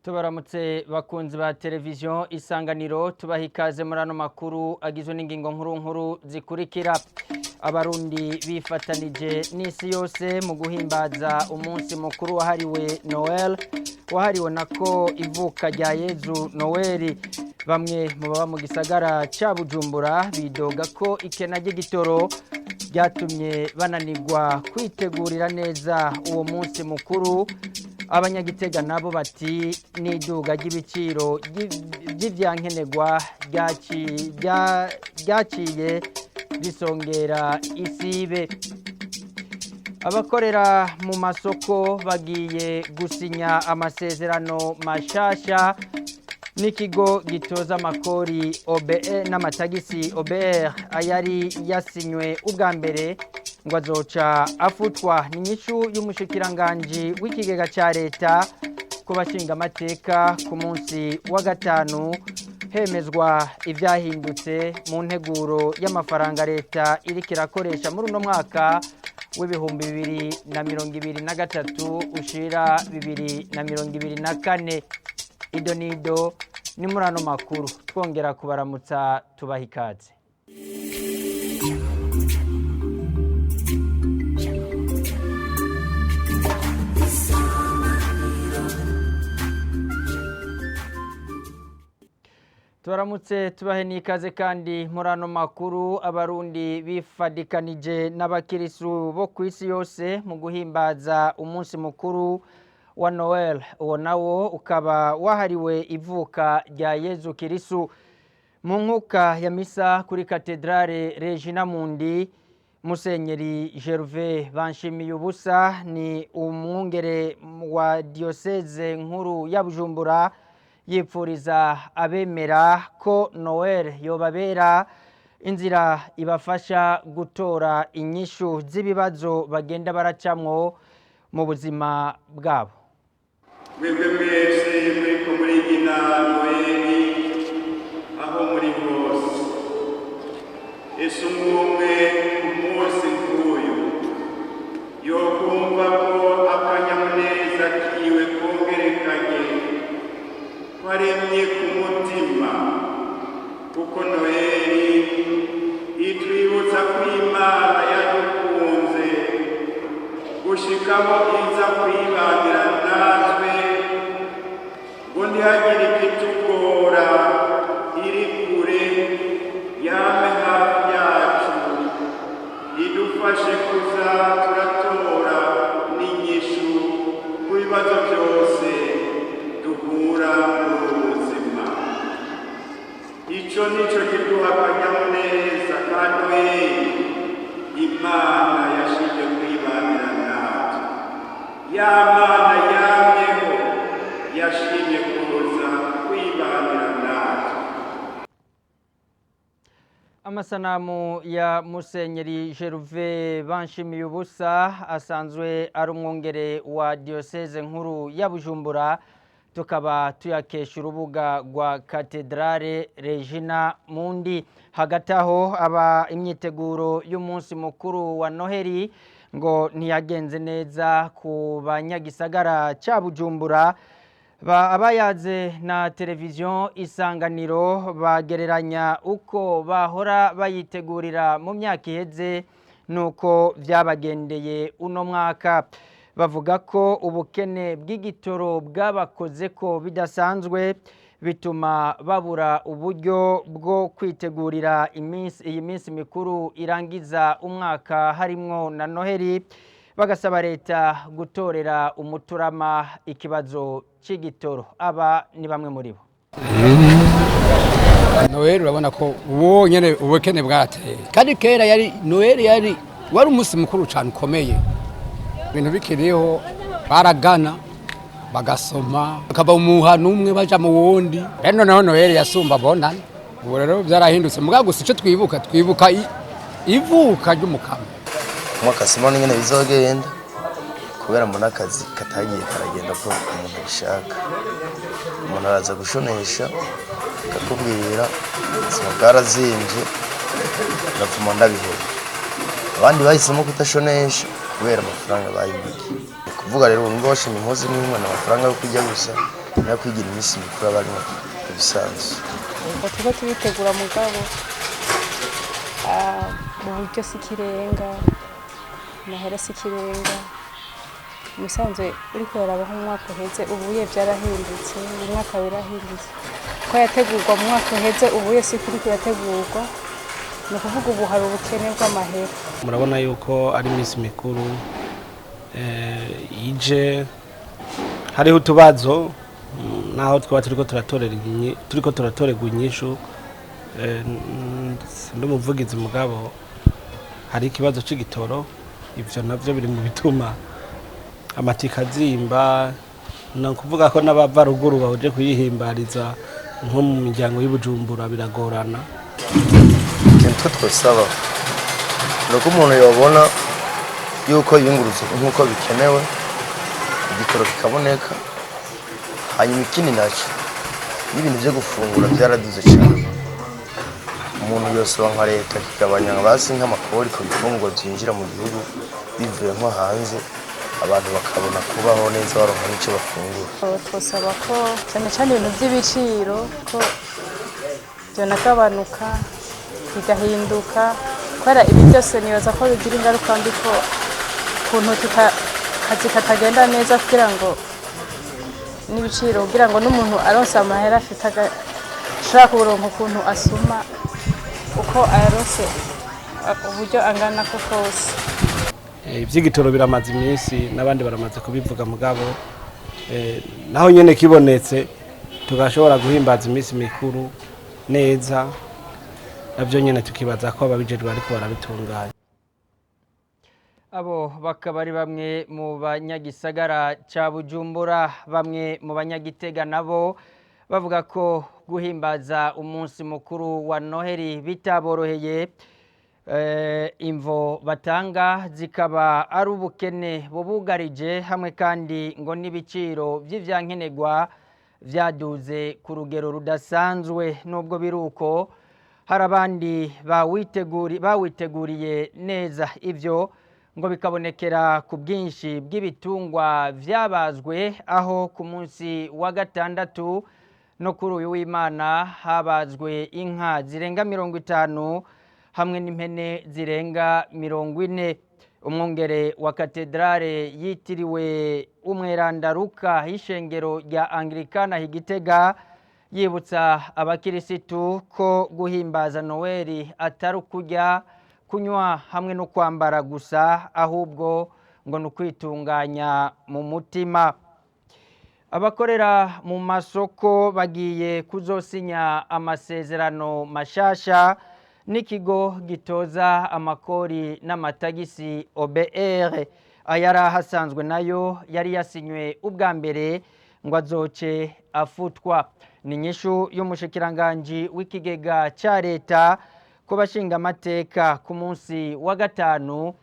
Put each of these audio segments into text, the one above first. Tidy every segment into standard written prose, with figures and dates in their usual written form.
Tubaramutse bakunzi ba televiziyo Isanganiro tubaha ikaze muri ano makuru agizwe n'ingingo nkuru zikurikira. Abarundi bifatanije n'isi yose mu guhimbaza umunsi mukuru wahariwe Noel wahariwe nako ivuka rya Yezu Noel. Bamwe mu baba mu gisagara ca Bujumbura bidoga ko ikena ry'igitoro ryatumye bananirwa kwitegurira neza uwo munsi mukuru. Abanyagitega nabo bati n'iduga ry'ibiciro ry'ivyankenerwa ryaciye risongera isibe. Abakorera mu masoko bagiye gusinya amasezerano mashasha n'ikigo gitoza amakori OBR n'amatagisi OBR ayari yasinywe ubwa mbere ngo azoca afutwa n'inyishu y'umushikiranganji w'ikigega ca leta ku bashinga amateka ku munsi wa gatanu hemezwa ivyahindutse mu nteguro y'amafaranga leta iriko irakoresha muri uno mwaka w'ibihumbi 2023 ushira 2024. Idonido ni muri ano makuru twongera kubaramutsa tubaha ikaze. Tubaramutse tubahe n'ikaze kandi muri ano makuru. Abarundi bifadikanije n'abakirisu bo kw'isi yose mu guhimbaza umunsi mukuru wa Noel. Uwo nawo ukaba wahariwe ivuka rya Yezu Kirisu. Mu nkuka ya misa kuri katedrale Regina Mundi, Musenyeri Gervais Banshimiyubusa ni umwungere wa diocese nkuru ya Bujumbura yipfuriza abemera ko Noel yobabera inzira ibafasha gutora inyishu z'ibibazo bagenda baracamwo mu buzima bwabo. Mwebwe mwese muriko murigina Noeli aho muri hose, ese umwe umunsi nk'uyu yokumva ko akanyamuneza kiwe kongerekanye kwaremye ku mutima, kuko Noeli itwibutsa ko Imana yadukunze gushikaho iza kwibanira natwe ngo ntihagire ikitugora, iri kure yame hafi yacu idufashe kuza turatora n'inyishu ku bibazo byose duhura mu buzima. Ico nico kiduha akanyamuneza kandi Imana yashije kwibanira natwe. Ya Mana yamyeho yashimye kuza kwibanira natwe. Amasanamu ya Musenyeri Gervais Banshimiyubusa asanzwe ari umwungere wa diocese nkuru ya Bujumbura, tukaba tuyakesha urubuga rwa katedrale Regina Mundi. Hagati aho aba imyiteguro y'umunsi mukuru wa Noheli ngo ntiyagenze neza ku banyagisagara ca Bujumbura. Abayaze na televiziyo Isanganiro bagereranya uko bahora bayitegurira mu myaka iheze nuko vyabagendeye uno mwaka. Bavuga ko ubukene bw'igitoro bwabakoze ko bidasanzwe bituma babura uburyo bwo kwitegurira iyi minsi mikuru irangiza umwaka harimwo na Noheli. Bagasaba leta gutorera umuturama ikibazo c'igitoro. Aba ni bamwe muri bo. Noel urabona ko uwo nyene ubukene bwateye, kandi kera yari Noel wari umunsi mukuru cyane ukomeye. Ibintu bikiriho baragana bagasoma bakaba umuhana umwe baja mu wundi. Rero naho Noel yasumba bonana. Ubu rero byarahindutse, muga gusa ico twibuka ivuka ry'umukama. Mwaka simoni nyene bizogenda kubera mbona akazi katagiye karagenda ko umuntu bishaka. Umuntu araza gushonesha akakubwira ubuzima bwarazinje gatuma ndabihera. Abandi bahisemo kutashonesha kubera amafaranga bayibikiye. Kuvuga rero ngo bashimye impuzu n'imwe n'amafaranga yo kujya gusa no kwigira iminsi mikuru abarimo ibisanzwe. Tuba tubitegura mugabo mu buryo si ikirenga amahera si ikirenga musanzwe uriko yaraba nk'umwaka uheze ubuye byarahindutse umwaka wirahindutse ko yategurwa mu mwaka uheze ubuye si kuri yategurwa no kuvuga ubu hari ubukene bw'amahera. Murabona yuko ari iminsi mikuru ije hariho utubazo naho twaba turiko turatorerwa inyishu ndi umuvugizi mugabo hari ikibazo c'igitoro ivyo navyo biri mu bituma amatika azimba no kuvuga ko n'abava ruguru baje kuyihimbariza nko mu miryango y'Ubujumbura biragorana. Icyo twasaba nuko umuntu yobona yuko yunguruza nkuko bikenewe igitoro kikaboneka hanyuma ikindi nacyo n'ibintu byo gufungura byaraduze cyane. Umuntu yose nka leta kigabanya basi nk'amakori ku bifungurwa byinjira mu gihugu bivuye nko hanze abantu bakabona kubaho neza baronka n'icyo bafungura. Twasaba ko cyane cyane ibintu by'ibiciro ko byonagabanuka bigahinduka kubera ibi byose nibaza ko bigira ingaruka mbi ko ukuntu akazi katagenda neza kugira ngo n'ibiciro kugira ngo n'umuntu aronse amahera afite ashobora kuronka ukuntu asuma uko aronse uburyo angana ko kose. Ivy'igitoro biramaze iminsi n'abandi baramaze kubivuga mugabo naho nyene kibonetse tugashobora guhimbaza iminsi mikuru neza navyo nyene tukibaza ko ababijejwe ariko barabitunganya. Abo bakaba ari bamwe mu banyagisagara ca Bujumbura, bamwe mu banyagitega nabo bavuga ko guhimbaza umunsi mukuru wa Noheli bitaboroheye. Imvo batanga zikaba ari ubukene bubugarije hamwe kandi ngo n'ibiciro vy'ivyankenerwa vyaduze ku rugero rudasanzwe. Nubwo biruko hari abandi bawiteguriye neza, ivyo ngo bikabonekera ku bwinshi bw'ibitungwa vyabazwe, aho ku munsi wa gatandatu no kuri uyu w'Imana habazwe inka zirenga 50 hamwe n'impene zirenga 40. Umwungere wa katedrale yitiriwe Umweranda Luka y'ishengero rya Anglikana Igitega yibutsa abakirisitu ko guhimbaza Noheli atari ukurya kunywa hamwe no kwambara gusa, ahubwo ngo nukwitunganya mu mutima. Abakorera mu masoko bagiye kuzosinya amasezerano mashasha n'ikigo gitoza amakori n'amatagisi OBR. Ayara hasanzwe nayo yari yasinywe ubwa mbere ngo azoce afutwa. Ni inyishu y'umushikiranganji w'ikigega ca leta ko bashinga amateka ku munsi wa gatanu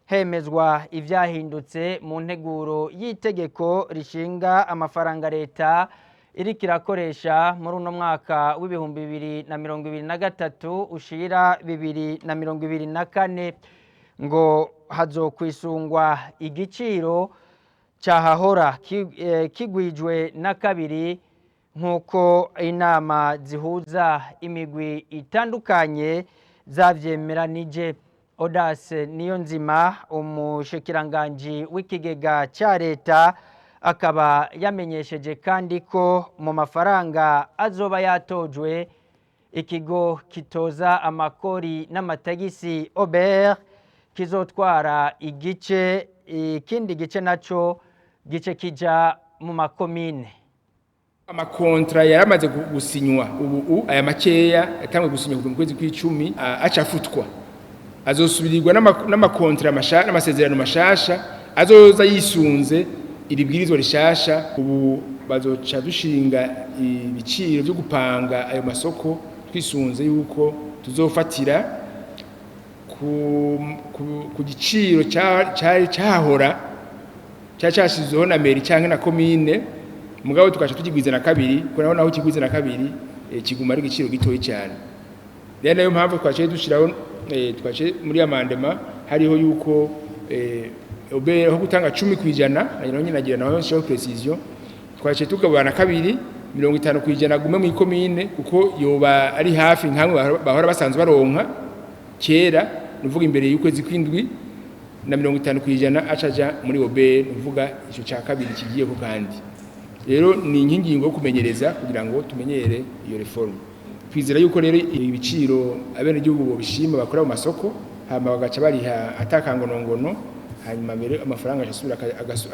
hemezwa ivyahindutse mu nteguro y'itegeko rishinga amafaranga leta iriko irakoresha muri uno mwaka w'ibihumbi 2023 ushira 2024. ngo hazokwisungwa igiciro cyahahora kigwijwe na kabiri nk'uko inama zihuza imigwi itandukanye zavyemeranije. Odase Niyonzima, umushikiranganji w'ikigega ca leta, akaba yamenyesheje kandi ko mu mafaranga azoba yatojwe ikigo kitoza amakori n'amatagisi OBR kizotwara igice, ikindi gice naco gice kija mu makomine. Amakontra yaramaze gusinywa ubu aya makeya yatangwe gusinywa mu kwezi kw'icumi acafutwa, azosubirirwa n'amakontra n'amasezerano mashasha azoza yisunze iribwirizwa rishasha. Ubu bazoca dushinga ibiciro byo gupanga ayo masoko twisunze yuko tuzofatira ku giciro cyahora cyashizweho na meri canke na komine, mugabo tukaca tugigwiza na kabiri, kuko naho kigwiza na kabiri kiguma ari igiciro gitoyi cyane. Rero nayo mpamvu twaciye dushiraho muri amandema hariho yuko aho gutanga 10% nayo nyine nagira naho nshaka precision twaciye tugabana kabiri 50% gume mu ikomine kuko yoba ari hafi nkamwe bahora basanzwe baronka kera nuvuga imbere y'ukwezi kwindwi na 50% acaja muri obe nuvuga ico ca kabiri kigiye ko kandi rero ni inkingingo yo kumenyereza kugira ngo tumenyere iyo reforme twizera yuko rero ibiciro abene gihugu bishima bakora mu masoko hama bagaca bariha atakangonongono hanyuma mbere amafaranga asubira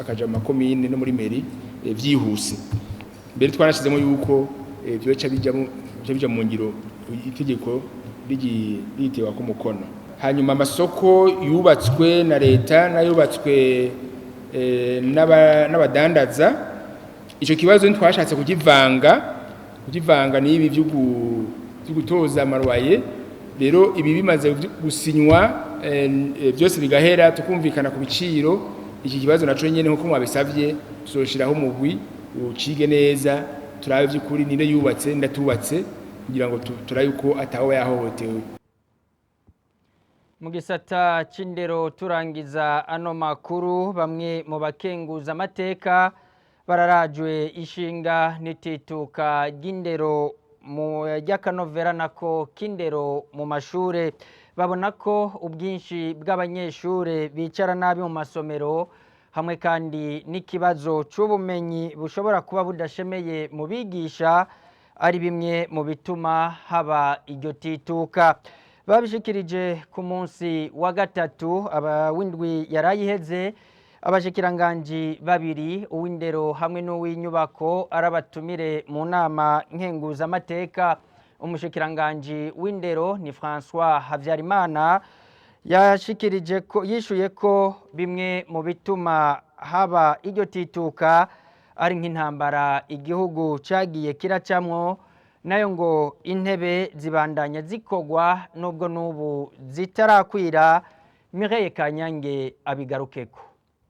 akaja mu makomine no muri meri vyihuse mbere twarashizemo yuko byoca bija mu ngiro itegeko rigitewa ku mukono hanyuma amasoko yubatswe na leta nayubatswe n'abadandaza ico kibazo ntwashatse kugivanga n'ibi byo gutoza amarwaye rero ibi bimaze gusinywa byose bigahera tukumvikana ku biciro iki kibazo naco nyene nko mwabisavye tuzoshiraho umugwi ucige neza turabe by'ukuri ninde yubatse ndatubatse kugira ngo turabe uko ataho yahohotewe. Mu gisata c'indero turangiza ano makuru bamwe mu bakenguza amateka bararajwe ishinga n'itituka ry'indero mu ry'akanovera nako k'indero mu mashure babona ko ubwinshi bw'abanyeshure bicara nabi mu masomero hamwe kandi n'ikibazo c'ubumenyi bushobora kuba budashemeye mu bigisha ari bimwe mu bituma haba iryo tituka babishikirije ku munsi wa gatatu w'indwi yarayiheze abashikiranganji babiri uw'indero hamwe n'uw'inyubako arabatumire mu nama nkenguza amateka umushikiranganji w'indero ni François Havyarimana yashikirije ko yishuye ko bimwe mu bituma haba iryo tituka ari nk'intambara igihugu cagiye kiracamwo nayo ngo intebe zibandanya zikogwa nubwo nubu zitarakwira Mireille Kanyange abigarukeko.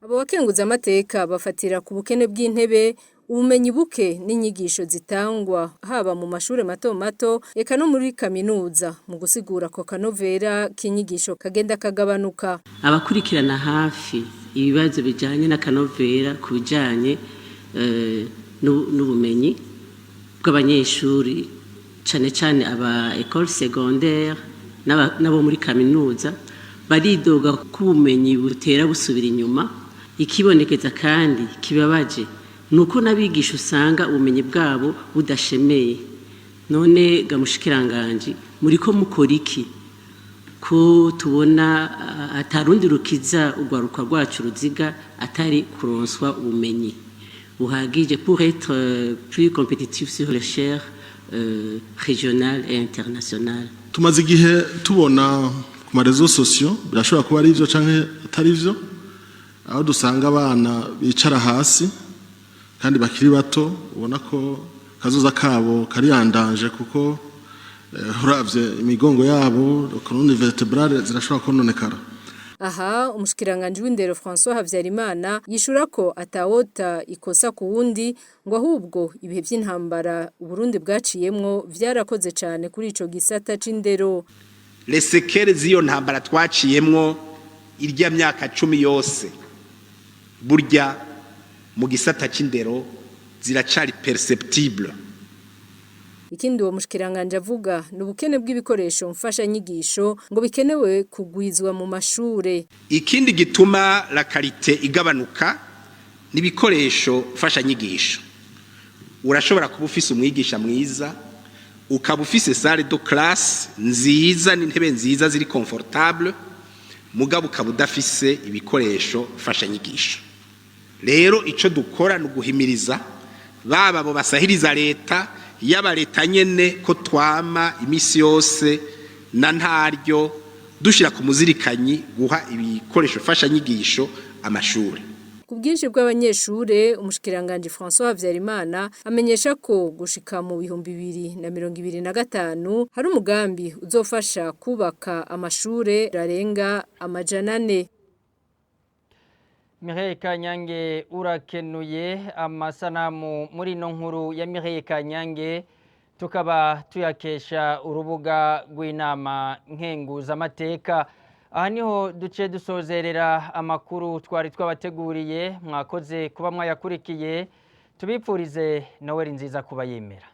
Abo bakenguza amateka bafatira ku bukene bw'intebe ubumenyi buke n'inyigisho zitangwa haba mu mashure mato mato eka no muri kaminuza mu gusigura ko kanovera k'inyigisho kagenda kagabanuka abakurikirana hafi ibibazo bijanye na kanovera kubijanye n'ubumenyi bw'abanyeshuri cyane cyane aba école secondaire nabo muri kaminuza baridoga ko ubumenyi butera busubira inyuma ikibonekeza kandi kibabaje nuko nabigisha usanga ubumenyi bwabo budashemeye none gamushikiranganje muri ko mukora iki ko tubona atarundi rukiza ugwaruka rwacu ruziga atari kuronswa ubumenyi buhagije pour être plus compétitif sur les chaires régionales et internationales. Tumaze igihe tubona ku marezo sociaux birashobora kuba ari ivyo canke atari ivyo aho dusanga abana bicara hasi kandi bakiri bato ubona ko kazoza kabo kari yandanje kuko uravye imigongo yabo colonne vertebrale zirashobora kononekara. Aha umushikiranganje w'indero François Havyarimana yishura ko atawota ikosa ku wundi ngo ahubwo ibihe by'intambara Burundi bwaciyemwo vyarakoze cyane kuri ico gisata c'indero. Les séquelles z'iyo ntambara twaciyemwo irya myaka 10 yose burya mu gisata c'indero ziracari perceptible. Ikindi uwo mushikiranganje avuga n'ubukene bw'ibikoresho mfasha nyigisho ngo bikenewe kugwizwa mu mashure. Ikindi gituma la qualité igabanuka n'ibikoresho mfasha nyigisho. Urashobora kuba ufise umwigisha mwiza ukaba ufise salle de classe nziza n'intebe nziza ziri confortable mugabo ukaba udafise ibikoresho mfasha nyigisho. Rero ico dukora n'uguhimiriza baba abo basahiriza leta yaba leta nyene ko twama imisi yose na ntaryo dushira ku muzirikanyi guha ibikoresho fasha nyigisho amashuri. Ku bwinshi bw'abanyeshure umushikiranganje François Havyarimana amenyesha ko gushika mu 2025 hari umugambi uzofasha kubaka amashure rarenga 400. Mireille Kanyange urakenuye amasanamu muri no nkuru ya Mireille Kanyange tukaba tuyakesha urubuga rw'inama nkenguza amateka aha niho duce dusozerera amakuru twari twabateguriye mwakoze kuba mwayakurikiye tubipfurize Noel nziza kuba yemera.